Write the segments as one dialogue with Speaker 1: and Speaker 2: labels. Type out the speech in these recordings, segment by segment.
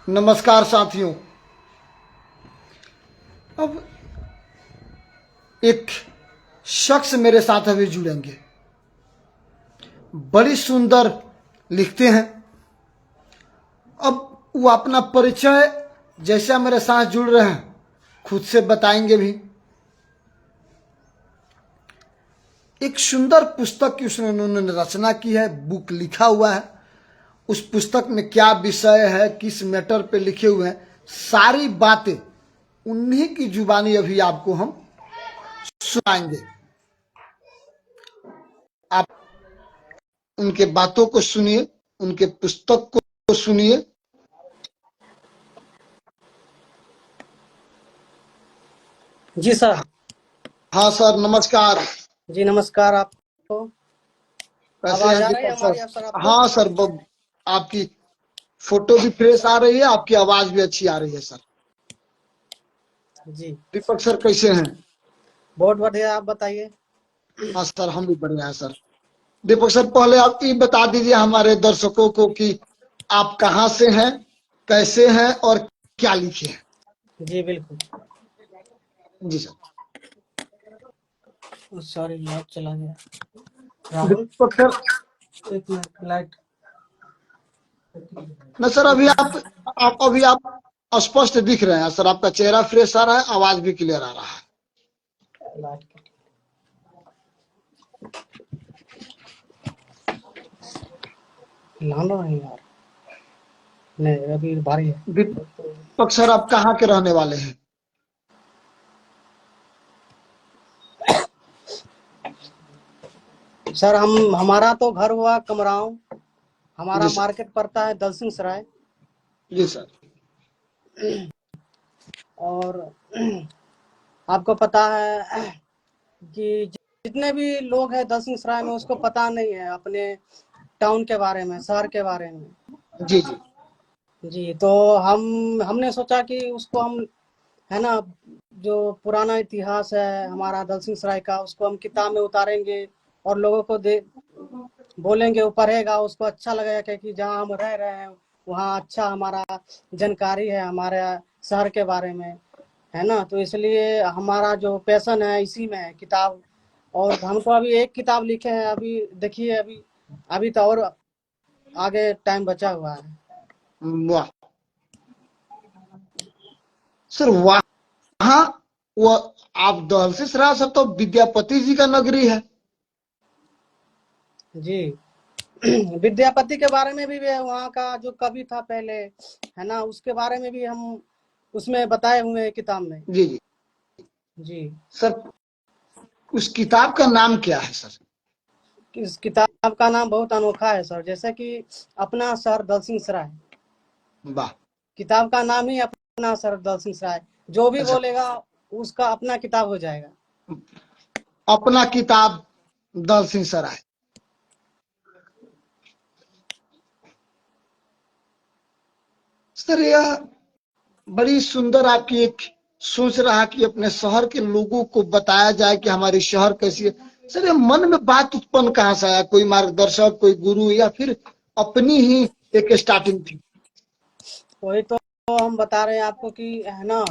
Speaker 1: नमस्कार साथियों। अब एक शख्स मेरे साथ अभी जुड़ेंगे। बड़ी सुंदर लिखते हैं। अब वो अपना परिचय जैसा मेरे साथ जुड़ रहे हैं खुद से बताएंगे भी। एक सुंदर पुस्तक की उन्होंने रचना की है, बुक लिखा हुआ है। उस पुस्तक में क्या विषय है, किस मैटर पे लिखे हुए हैं, सारी बातें उन्हीं की जुबानी अभी आपको हम सुनाएंगे। आप उनके बातों को सुनिए, उनके पुस्तक को सुनिए।
Speaker 2: जी सर।
Speaker 1: हाँ सर, नमस्कार।
Speaker 2: जी नमस्कार आपको।
Speaker 1: कैसे
Speaker 2: आवाज
Speaker 1: हैं
Speaker 2: आ रही है
Speaker 1: दीपक सर?
Speaker 2: हमारी अब सर आपको?
Speaker 1: हाँ सर, आपकी फोटो भी फ्रेश आ रही है, आपकी आवाज भी अच्छी आ रही है सर।
Speaker 2: जी
Speaker 1: दीपक सर कैसे हैं?
Speaker 2: बहुत बढ़िया, आप बताइए।
Speaker 1: हाँ सर, हम भी बढ़िया हैं सर। दीपक सर, पहले आप ये बता दीजिए हमारे दर्शकों को कि आप कहाँ से हैं, कैसे हैं और क्या लिखे हैं।
Speaker 2: जी बिल्कुल।
Speaker 1: जी सर।
Speaker 2: सॉरी, लाइट चला गया। राहुल,
Speaker 1: दीपक सर,
Speaker 2: एक मिनट, लाइट।
Speaker 1: न सर, अभी आप स्पष्ट दिख रहे हैं सर। आपका चेहरा फ्रेश आ रहा है, आवाज भी क्लियर आ रहा है।
Speaker 2: लाइट लाना नहीं यार, नहीं अभी भारी है।
Speaker 1: दीपक सर, आप कहाँ के रहने वाले हैं?
Speaker 2: सर हमारा तो घर हुआ कमराव,
Speaker 1: जी
Speaker 2: हमारा
Speaker 1: सर।
Speaker 2: मार्केट पड़ता है दलसिंह सराय।
Speaker 1: जी सर।
Speaker 2: और आपको पता है कि जितने भी लोग हैं दलसिंह सराय में उसको पता नहीं है अपने टाउन के बारे में, शहर के बारे में।
Speaker 1: जी जी।
Speaker 2: जी, तो हमने सोचा कि उसको हम, है ना, जो पुराना इतिहास है हमारा दलसिंह सराय का, उसको हम किताब में उतारेंगे और लोगों को दे बोलेंगे, वो पढ़ेगा, उसको अच्छा लगेगा क्योंकि जहाँ हम रह रहे हैं वहाँ अच्छा हमारा जानकारी है हमारे शहर के बारे में, है ना। तो इसलिए हमारा जो पैशन है इसी में है, किताब। और हमको अभी एक किताब लिखे हैं, अभी देखिए, अभी अभी तो और आगे टाइम बचा हुआ है।
Speaker 1: वाह सर, वहाँ वो आप दहलसिस रहा सर, तो विद्यापति जी का नगरी है।
Speaker 2: जी विद्यापति के बारे में भी वहाँ का जो कवि था पहले, है ना, उसके बारे में भी हम उसमें बताए हुए हैं किताब में।
Speaker 1: जी जी।
Speaker 2: जी,
Speaker 1: सर, उस किताब का नाम क्या है सर?
Speaker 2: इस किताब का नाम बहुत अनोखा है सर, जैसे कि अपना शहर दलसिंह सराय।
Speaker 1: वाह।
Speaker 2: किताब का नाम ही अपना शहर दलसिंह सराय। जो भी
Speaker 1: अच्छा,
Speaker 2: बोलेगा उसका अपना किताब हो जाएगा।
Speaker 1: अपना किताब दलसिंह सराय। सर, यह बड़ी सुंदर आपकी एक सोच रहा कि अपने शहर के लोगों को बताया जाए कि हमारी शहर कैसी है। सर, ये मन में बात उत्पन्न कहाँ से आया? कोई मार्गदर्शक, कोई गुरु, या फिर अपनी ही एक स्टार्टिंग थी?
Speaker 2: वही तो हम बता रहे हैं आपको कि, है ना,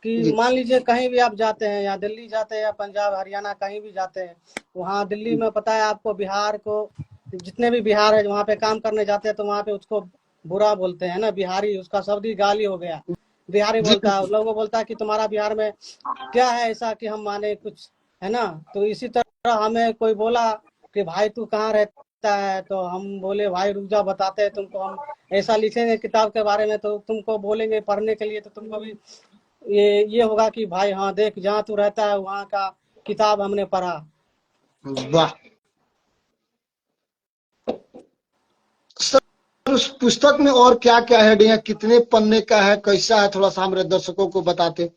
Speaker 2: कि
Speaker 1: जी
Speaker 2: मान लीजिए कहीं भी आप जाते हैं, या दिल्ली जाते हैं या पंजाब हरियाणा कहीं भी जाते हैं, वहाँ दिल्ली में पता है आपको, बिहार को, जितने भी बिहार है वहाँ पे काम करने जाते हैं तो वहाँ पे उसको बुरा बोलते हैं ना, बिहारी, उसका शब्द ही गाली हो गया। बिहारी
Speaker 1: जी
Speaker 2: बोलता है, लोगों को बोलता है कि तुम्हारा बिहार में क्या है ऐसा कि हम माने कुछ, है ना। तो इसी तरह हमें कोई बोला कि भाई तू कहाँ रहता है, तो हम बोले भाई रुक जा बताते हैं तुमको, हम ऐसा लिखेंगे किताब के बारे में तो तुमको बोलेंगे पढ़ने के लिए, तो तुमको भी ये होगा कि भाई हाँ देख, जहाँ तू रहता है वहाँ का किताब हमने पढ़ा।
Speaker 1: वाह सर, उस पुस्तक में और क्या क्या है? या कितने पन्ने का है, कैसा है, थोड़ा सा हमारे दर्शकों को बताते।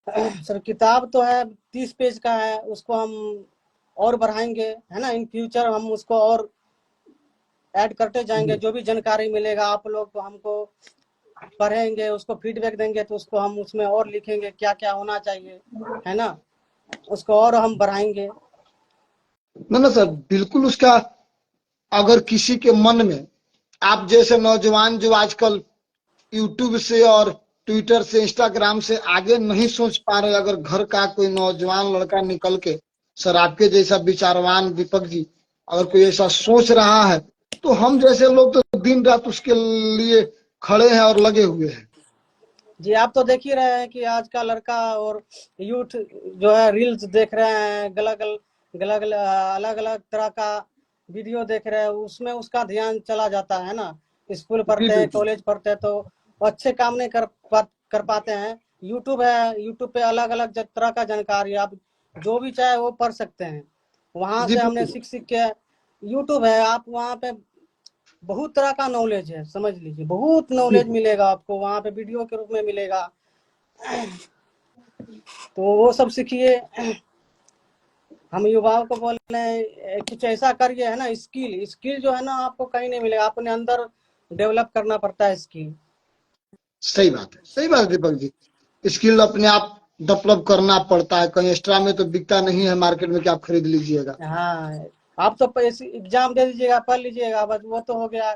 Speaker 2: सर किताब तो है 30 पेज का है, उसको हम और बढ़ाएंगे, है ना, इन फ्यूचर हम उसको और ऐड करते जाएंगे। जो भी जानकारी मिलेगा आप लोग को, हमको पढ़ेंगे, उसको फीडबैक देंगे तो उसको हम उसमें और लिखेंगे क्या क्या होना चाहिए, है ना, उसको और हम बढ़ाएंगे।
Speaker 1: ना ना सर, बिल्कुल। उसका अगर किसी के मन में आप जैसे नौजवान जो आजकल यूट्यूब से और ट्विटर से इंस्टाग्राम से आगे नहीं सोच पा रहे, अगर घर का कोई नौजवान लड़का निकल के सर आपके जैसा विचारवान दीपक जी अगर कोई ऐसा सोच रहा है, तो हम जैसे लोग तो दिन रात उसके लिए खड़े हैं और लगे हुए हैं।
Speaker 2: जी, आप तो देख ही रहे हैं कि आज का लड़का और यूथ जो है रील्स देख रहे हैं, अलग अलग तरह का वीडियो देख रहे हैं, उसमें उसका ध्यान चला जाता है ना। स्कूल
Speaker 1: जी
Speaker 2: पढ़ते हैं,
Speaker 1: बिल्कुल।
Speaker 2: कॉलेज पढ़ते हैं तो अच्छे काम नहीं कर पाते हैं। यूट्यूब है, यूट्यूब पे अलग अलग तरह का जानकारी आप जो भी चाहे वो पढ़ सकते हैं। वहां
Speaker 1: जी
Speaker 2: से हमने
Speaker 1: बिल्कुल।
Speaker 2: सीख सीख के, यूट्यूब है, आप वहाँ पे बहुत तरह का नॉलेज है, समझ लीजिए बहुत
Speaker 1: जी
Speaker 2: नॉलेज मिलेगा आपको वहाँ पे, वीडियो के रूप में मिलेगा। तो वो सब सीखिए। हम युवाओं को बोल रहे हैं कुछ ऐसा करिए, है ना। स्किल स्किल जो है ना आपको कहीं नहीं मिलेगा, अपने अंदर डेवलप करना पड़ता है स्किल।
Speaker 1: सही बात है, सही बात है दीपक जी। स्किल अपने आप डेवलप करना पड़ता है, कहीं एक्स्ट्रा में तो बिकता नहीं है मार्केट में कि आप खरीद लीजिएगा।
Speaker 2: हाँ, आप तो पैसे एग्जाम दे दीजिएगा, पढ़ लीजिएगा, बस वो तो हो गया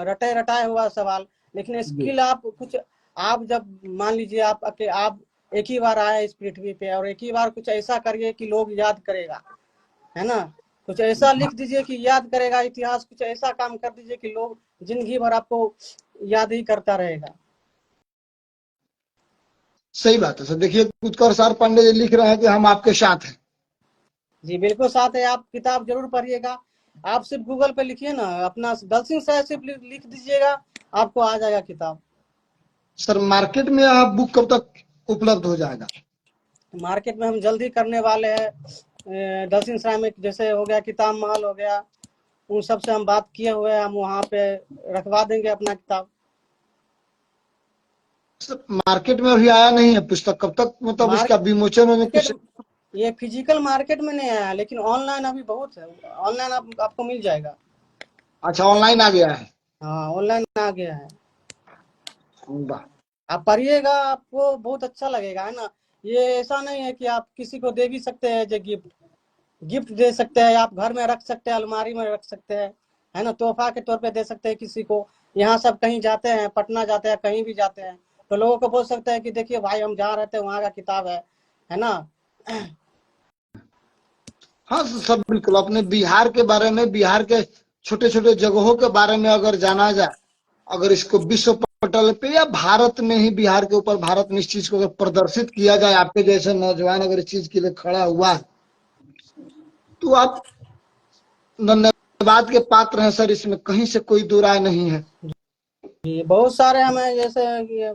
Speaker 2: रटे रटाए हुआ सवाल। लेकिन
Speaker 1: जी
Speaker 2: स्किल आप कुछ, आप जब मान लीजिए आप एक ही बार आए इस पृथ्वी पे और एक ही बार कुछ ऐसा करिए कि लोग याद करेगा, है ना। कुछ ऐसा लिख दीजिए कि याद करेगा इतिहास, कुछ ऐसा काम कर दीजिए कि लोग जिंदगी भर आपको याद ही करता रहेगा।
Speaker 1: सही बात है सर। देखिए उत्कर्ष सर पांडे जी लिख रहे हैं कि हम आपके साथ हैं।
Speaker 2: जी बिल्कुल साथ है, आप किताब जरूर पढ़िएगा। आप सिर्फ गूगल पे लिखिए ना, अपना दलसिंह साहब सिर्फ लिख दीजिएगा, आपको आ जाएगा किताब।
Speaker 1: सर मार्केट में आप बुक कब तक उपलब्ध हो जाएगा?
Speaker 2: मार्केट में हम जल्दी करने वाले हैं। दलसिंह सराय में जैसे हो गया किताब महल हो गया, उन सब से हम बात किए हुए हैं, हम वहाँ पे रखवा देंगे अपना किताब।
Speaker 1: सर मार्केट में अभी आया नहीं है पुस्तक, कब तक मतलब उसका विमोचन होने
Speaker 2: मार्केट
Speaker 1: कुछ?
Speaker 2: ये फिजिकल मार्केट में नहीं आया, लेकिन ऑनलाइन अभी बहुत है, ऑनलाइन आपको मिल जाएगा।
Speaker 1: अच्छा ऑनलाइन आ गया है।
Speaker 2: हाँ, ऑनलाइन आ गया है।
Speaker 1: वाह।
Speaker 2: आप पढ़िएगा, आपको बहुत अच्छा लगेगा, है ना। ये ऐसा नहीं है कि आप किसी को दे भी सकते हैं जो गिफ्ट, गिफ्ट दे सकते हैं, आप घर में रख सकते हैं, अलमारी में रख सकते हैं, है ना, तोहफा के तौर पे दे सकते हैं किसी को। यहाँ सब कहीं जाते हैं, पटना जाते हैं, कहीं भी जाते हैं, तो लोगों को बोल सकते हैं कि देखिए भाई हम जहाँ रहते हैं वहाँ का किताब है ना।
Speaker 1: हाँ सब बिल्कुल। अपने बिहार के बारे में, बिहार के छोटे छोटे जगहों के बारे में अगर जाना जाए, अगर इसको विश्व पटल पे या भारत में ही बिहार के ऊपर, भारत में इस चीज को अगर प्रदर्शित किया जाए, आपके जैसे नौजवान अगर इस चीज के लिए खड़ा हुआ है, तो आप धन्यवाद के पात्र हैं सर, इसमें कहीं से कोई दो राय नहीं है।
Speaker 2: जी, बहुत सारे हमें जैसे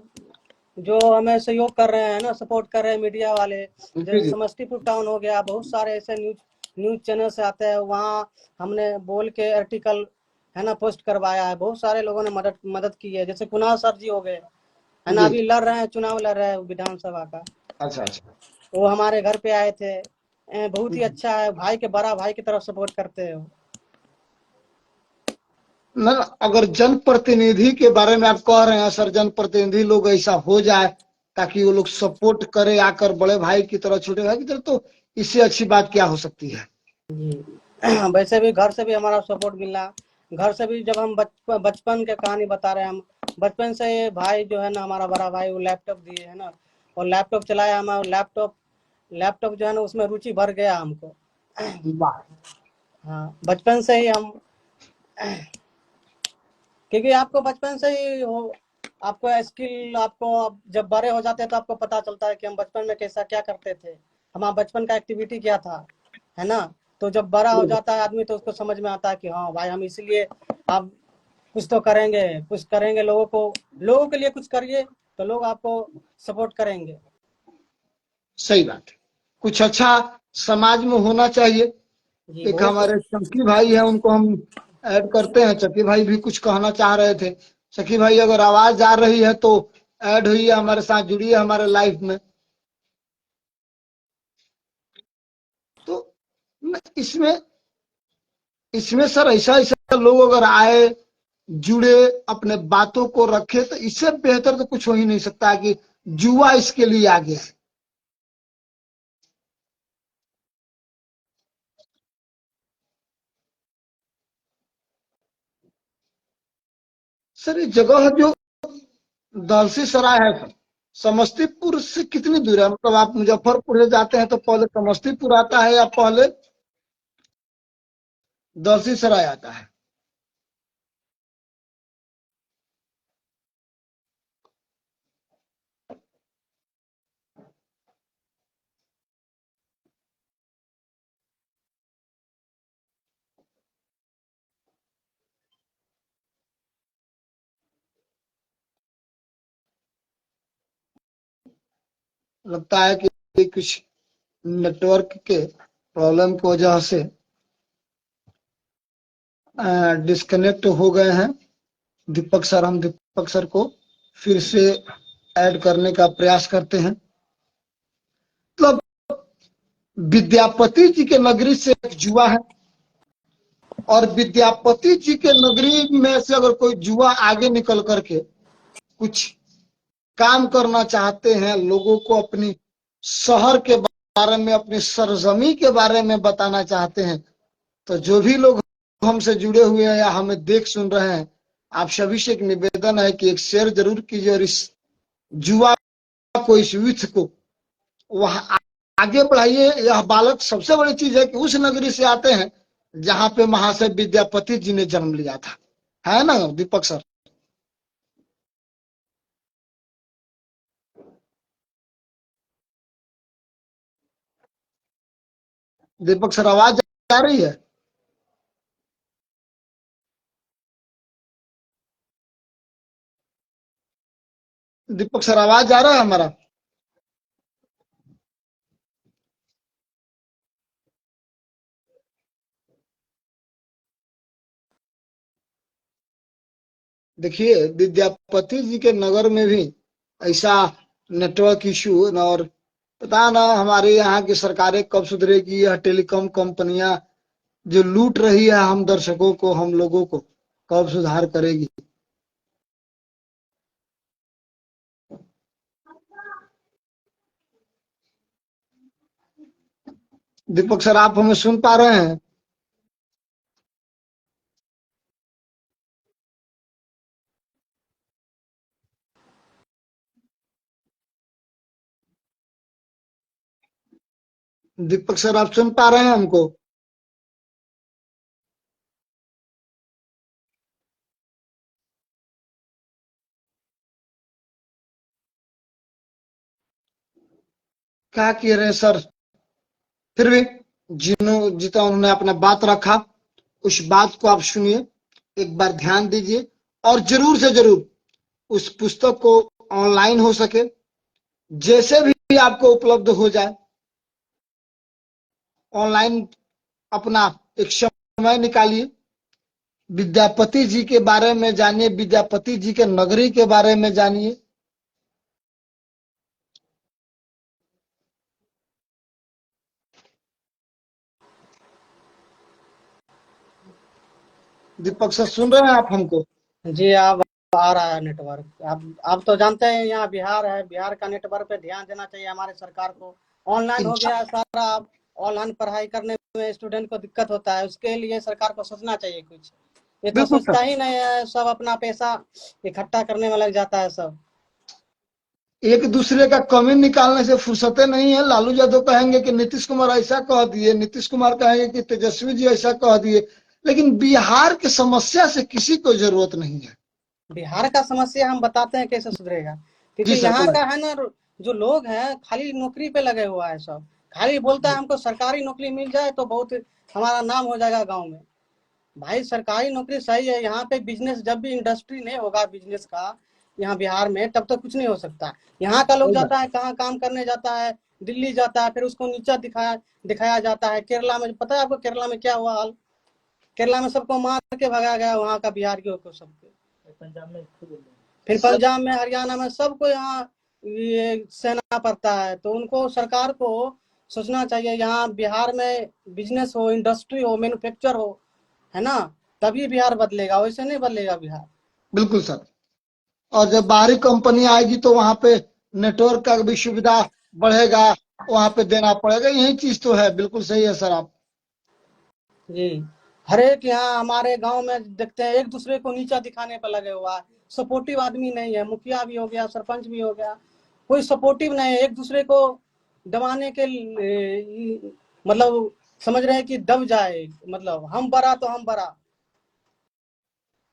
Speaker 2: जो हमें सहयोग कर रहे हैं ना, सपोर्ट कर रहे हैं मीडिया वाले,
Speaker 1: जी
Speaker 2: जैसे
Speaker 1: जी।
Speaker 2: समस्तीपुर टाउन हो गया, बहुत सारे ऐसे न्यूज चैनल से आते हैं, वहाँ हमने बोल के आर्टिकल, है ना, पोस्ट करवाया है। बहुत सारे लोगों ने मदद मदद की है, जैसे कुणाल सर जी हो गए, है ना,
Speaker 1: जी।
Speaker 2: अभी लड़ रहे हैं, चुनाव लड़ रहे हैं विधानसभा का।
Speaker 1: अच्छा अच्छा।
Speaker 2: वो हमारे घर पे आए थे। बहुत ही अच्छा है, भाई के बड़ा भाई की तरफ सपोर्ट करते हो।
Speaker 1: न, अगर जनप्रतिनिधि के बारे में आप कह रहे हैं सर, जनप्रतिनिधि लोग ऐसा हो जाए ताकि वो लोग सपोर्ट करे आकर बड़े भाई की तरह, छोटे भाई की तरह, तो इससे अच्छी बात क्या हो सकती है?
Speaker 2: जी। वैसे भी घर से भी हमारा सपोर्ट मिला। घर से भी जब हम बचपन के कहानी बता रहे हैं, हम बचपन से ये भाई जो है ना, हमारा बड़ा भाई, वो लैपटॉप दिए है ना, और लैपटॉप चलाया, हमारा लैपटॉप लैपटॉप जो है ना उसमें रुचि भर गया हमको।
Speaker 1: वाह।
Speaker 2: हाँ, बचपन से ही हम, क्योंकि आपको बचपन से ही हो, आपको स्किल, आपको जब बड़े हो जाते हैं तो आपको पता चलता है कि हम बचपन में कैसा क्या करते थे, हमारा बचपन का एक्टिविटी क्या था, है ना। तो जब बड़ा हो जाता है आदमी तो उसको समझ में आता है कि हाँ भाई हम इसलिए अब कुछ तो करेंगे, कुछ करेंगे, लोगों के लिए कुछ करिए तो लोग आपको सपोर्ट करेंगे।
Speaker 1: सही बात है। कुछ अच्छा समाज में होना चाहिए।
Speaker 2: जी
Speaker 1: एक
Speaker 2: बहुत
Speaker 1: हमारे चंकी भाई हैं, उनको हम ऐड करते हैं। चंकी भाई भी कुछ कहना चाह रहे थे। चंकी भाई अगर आवाज आ रही है तो ऐड हुई है, हमारे साथ जुड़ी है हमारे लाइफ में। तो इसमें इसमें सर ऐसा ऐसा लोग अगर आए, जुड़े, अपने बातों को रखे, तो इससे बेहतर तो कुछ हो ही नहीं सकता है कि जुआ इसके लिए आ गया है। सर ये जगह जो दलसी सराय है सर, समस्तीपुर से कितनी दूर है? मतलब आप मुजफ्फरपुर से जाते हैं तो पहले समस्तीपुर आता है या पहले दलसी सराय आता है? लगता है कि कुछ नेटवर्क के प्रॉब्लम की वजह से डिस्कनेक्ट हो गए हैं दीपक सर। हम दीपक सर को फिर से ऐड करने का प्रयास करते हैं। मतलब विद्यापति जी के नगरी से एक जुआ है, और विद्यापति जी के नगरी में से अगर कोई जुआ आगे निकल करके कुछ काम करना चाहते हैं, लोगों को अपनी शहर के बारे में, अपनी सरजमी के बारे में बताना चाहते हैं, तो जो भी लोग हमसे जुड़े हुए हैं या हमें देख सुन रहे हैं, आप सभी से एक निवेदन है कि एक शेयर जरूर कीजिए और इस जुआ को, इस विथ को वहां आगे बढ़ाइए। यह बालक सबसे बड़ी चीज है कि उस नगरी से आते हैं जहां पे महाशय विद्यापति जी ने जन्म लिया था, है ना दीपक सर? दीपक सर आवाज आ रही है? दीपक सर आवाज आ रहा है हमारा? देखिए विद्यापति जी के नगर में भी ऐसा नेटवर्क इशू, और पता ना हमारे यहाँ की सरकारें कब सुधरेगी। यह टेलीकॉम कंपनियां जो लूट रही है हम दर्शकों को, हम लोगों को, कब सुधार करेगी? दीपक सर आप हमें सुन पा रहे हैं? दीपक सर आप सुन पा रहे हैं हमको? क्या कह रहे हैं सर? फिर भी जितना उन्होंने अपना बात रखा, उस बात को आप सुनिए, एक बार ध्यान दीजिए, और जरूर से जरूर उस पुस्तक को ऑनलाइन हो सके, जैसे भी आपको उपलब्ध हो जाए, ऑनलाइन अपना एक समय निकालिए, विद्यापति जी के बारे में जानिए, विद्यापति जी के नगरी के बारे में जानिए। दीपक सर सुन रहे हैं आप हमको?
Speaker 2: जी अब आ रहा है नेटवर्क। अब तो जानते हैं यहाँ बिहार है, बिहार का नेटवर्क पे ध्यान देना चाहिए हमारे सरकार को। ऑनलाइन हो गया सारा, अब ऑनलाइन पढ़ाई करने में स्टूडेंट को दिक्कत होता है, उसके लिए सरकार को सोचना चाहिए कुछ। ये तो
Speaker 1: बिल्कुल
Speaker 2: सोचता
Speaker 1: सर,
Speaker 2: ही नहीं है, सब अपना पैसा इकट्ठा करने में लग जाता है सब।
Speaker 1: एक दूसरे का कमी निकालने से फुर्सतें नहीं है। लालू यादव कहेंगे कि नीतीश कुमार ऐसा कह दिए, नीतीश कुमार कहेंगे कि तेजस्वी जी ऐसा कह दिए, लेकिन बिहार की समस्या से किसी को जरूरत नहीं है।
Speaker 2: बिहार का समस्या हम बताते हैं कैसे सुधरेगा,
Speaker 1: जी
Speaker 2: क्योंकि
Speaker 1: सर
Speaker 2: यहाँ
Speaker 1: बोला।
Speaker 2: का है ना, जो लोग हैं खाली नौकरी पे लगे हुआ है सब। खाली बोलता है हमको सरकारी नौकरी मिल जाए तो बहुत हमारा नाम हो जाएगा गांव में। भाई सरकारी नौकरी सही है, यहाँ पे बिजनेस, जब भी इंडस्ट्री नहीं होगा बिजनेस का यहाँ बिहार में, तब तक कुछ नहीं हो सकता। यहाँ का लोग
Speaker 1: सही बात।
Speaker 2: जाता है कहाँ काम करने जाता है, दिल्ली जाता है, फिर उसको नीचा दिखाया दिखाया जाता है। केरला में पता है आपको केरला में क्या हुआ हाल? केरला में सबको मार के भगाया गया वहाँ का बिहार के को सबको। फिर
Speaker 1: सर
Speaker 2: पंजाब में, हरियाणा में सबको यहाँ ये सहना पड़ता है। तो उनको सरकार को सोचना चाहिए यहाँ बिहार में बिजनेस हो, इंडस्ट्री हो, मैन्युफैक्चर हो, है ना, तभी बिहार बदलेगा, वैसे नहीं बदलेगा बिहार।
Speaker 1: बिल्कुल सर। और जब बाहरी कंपनी आएगी तो वहां पे नेटवर्क का भी सुविधा बढ़ेगा, वहां पे देना पड़ेगा। यही चीज तो है। बिल्कुल सही है सर आप।
Speaker 2: जी हर एक यहाँ हमारे गांव में देखते हैं एक दूसरे को नीचा दिखाने पर लगे हुआ है। सपोर्टिव आदमी नहीं है, मुखिया भी हो गया, सरपंच भी हो गया, कोई सपोर्टिव नहीं है। एक दूसरे को दबाने के मतलब समझ रहे हैं कि दब जाए, मतलब हम बड़ा तो हम बड़ा।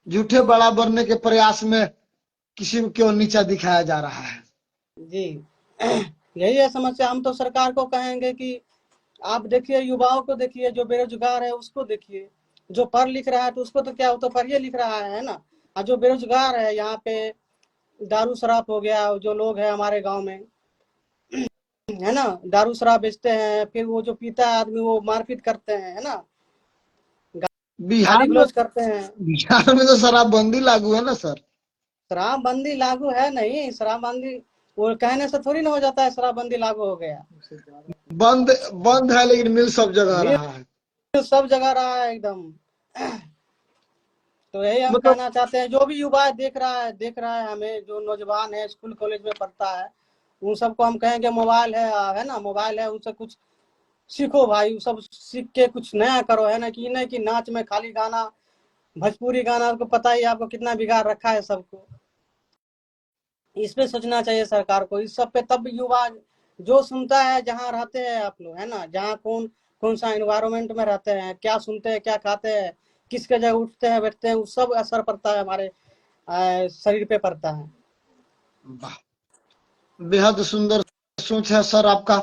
Speaker 1: झूठे बड़ा बनने के प्रयास में किसी को क्यों नीचा दिखाया जा रहा है।
Speaker 2: जी यही है समस्या। हम तो सरकार को कहेंगे कि आप देखिए, युवाओं को देखिए, जो बेरोजगार है उसको देखिए। जो पढ़ लिख रहा है तो उसको तो क्या, वो तो पढ़िए लिख रहा है ना। और जो बेरोजगार है यहाँ पे, दारू शराब हो गया, जो लोग हैं हमारे गांव में, है ना, दारू शराब बेचते हैं, फिर वो जो पीता है आदमी वो मारपीट करते हैं, है ना,
Speaker 1: बिहार
Speaker 2: गाली
Speaker 1: में
Speaker 2: गलौज करते हैं।
Speaker 1: बिहार में तो शराबबंदी लागू है ना सर।
Speaker 2: शराबबंदी लागू है नहीं, शराबबंदी वो कहने से थोड़ी ना हो जाता है शराबबंदी लागू हो गया।
Speaker 1: बंद बंद है लेकिन मिल सब जगह
Speaker 2: मिल
Speaker 1: रहा है।
Speaker 2: सब जगह रहा है एकदम। तो यही हम
Speaker 1: मतलब
Speaker 2: कहना चाहते हैं, जो भी युवा देख रहा है हमें, जो नौजवान है, स्कूल कॉलेज में पढ़ता है, उन सबको हम कहेंगे मोबाइल है ना, मोबाइल है, उनसे कुछ सीखो भाई, सब सीख के कुछ नया करो, है ना, कि नहीं कि नाच में खाली गाना, भोजपुरी गाना, आपको पता ही है, आपको कितना बिगाड़ रखा है सबको। इस पे सोचना चाहिए सरकार को, इस सब पे। तब युवा जो सुनता है, जहाँ रहते हैं आप लोग, है ना, जहाँ कौन कौन सा एनवायरमेंट में रहते हैं, क्या सुनते हैं, क्या खाते हैं, किसके जगह उठते हैं बैठते हैं, उस सब असर पड़ता है हमारे शरीर पे पड़ता है।
Speaker 1: वाह, बेहद सुंदर सोच है सर आपका।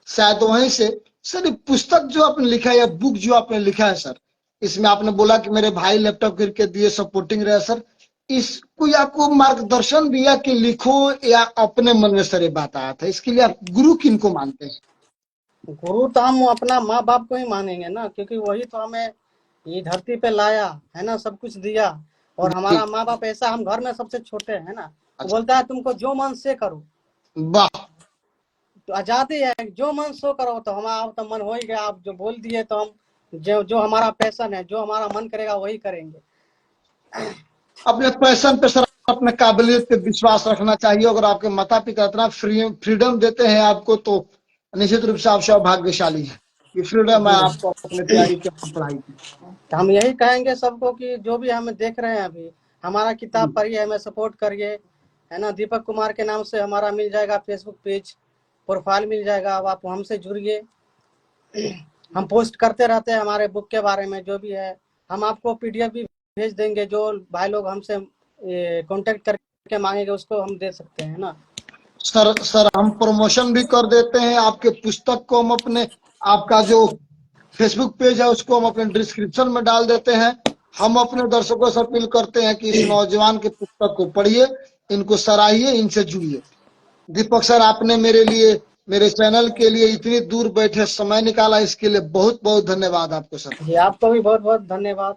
Speaker 1: शायद वहीं से सर ये पुस्तक जो आपने लिखा है या बुक जो आपने लिखा है सर, इसमें आपने बोला कि मेरे भाई लैपटॉप करके दिए, सपोर्टिंग रहे सर। इस कोई आपको मार्गदर्शन दिया कि लिखो, या अपने मन में सर ये बात आया था? इसके लिए आप गुरु किनको मानते हैं?
Speaker 2: गुरु तो हम अपना माँ बाप को ही मानेंगे ना, क्योंकि वही तो हमें ये धरती पे लाया, है ना, सब कुछ दिया। और
Speaker 1: जी।
Speaker 2: हमारा माँ बाप ऐसा, हम घर में सबसे छोटे हैं ना, वो
Speaker 1: अच्छा।
Speaker 2: बोलता है तुमको जो मन से करो।
Speaker 1: वाह।
Speaker 2: तो आजादी है, जो मन सो करो। तो हमारा तो मन हो ही गया, आप जो बोल दिए, तो हम जो जो हमारा पैशन है, जो हमारा मन करेगा वही करेंगे।
Speaker 1: अपने पैशन पे सर, अपने काबिलियत पे विश्वास रखना चाहिए। अगर आपके माता पिता इतना फ्रीडम देते हैं आपको, तो निश्चित रूप से आप सौभाग्यशाली हैं कि फ्रीडम है
Speaker 2: जी,
Speaker 1: आपको अपने तैयारी की, अपनी पढ़ाई की।
Speaker 2: तो हम यही कहेंगे सबको कि जो भी हमें देख रहे हैं अभी, हमारा किताब
Speaker 1: जी।
Speaker 2: पढ़िए, हमें सपोर्ट करिए, है ना। दीपक कुमार के नाम से हमारा मिल जाएगा फेसबुक पेज, प्रोफाइल मिल जाएगा, अब आप हमसे जुड़िए। हम पोस्ट करते रहते हैं हमारे बुक के बारे में, जो भी है। हम आपको पीडीएफ भी भेज देंगे, जो भाई लोग हमसे कांटेक्ट करके मांगेंगे उसको हम दे सकते हैं ना।
Speaker 1: सर हम प्रमोशन भी कर देते हैं आपके पुस्तक को। हम अपने, आपका जो फेसबुक पेज है उसको हम अपने डिस्क्रिप्शन में डाल देते हैं। हम अपने दर्शकों से अपील करते हैं कि इस नौजवान के पुस्तक को पढ़िए, इनको सराहिए, इनसे जुड़िए। दीपक सर, आपने मेरे लिए, मेरे चैनल के लिए इतनी दूर बैठे समय निकाला, इसके लिए बहुत बहुत धन्यवाद आपको सर।
Speaker 2: जी आपको भी बहुत बहुत धन्यवाद।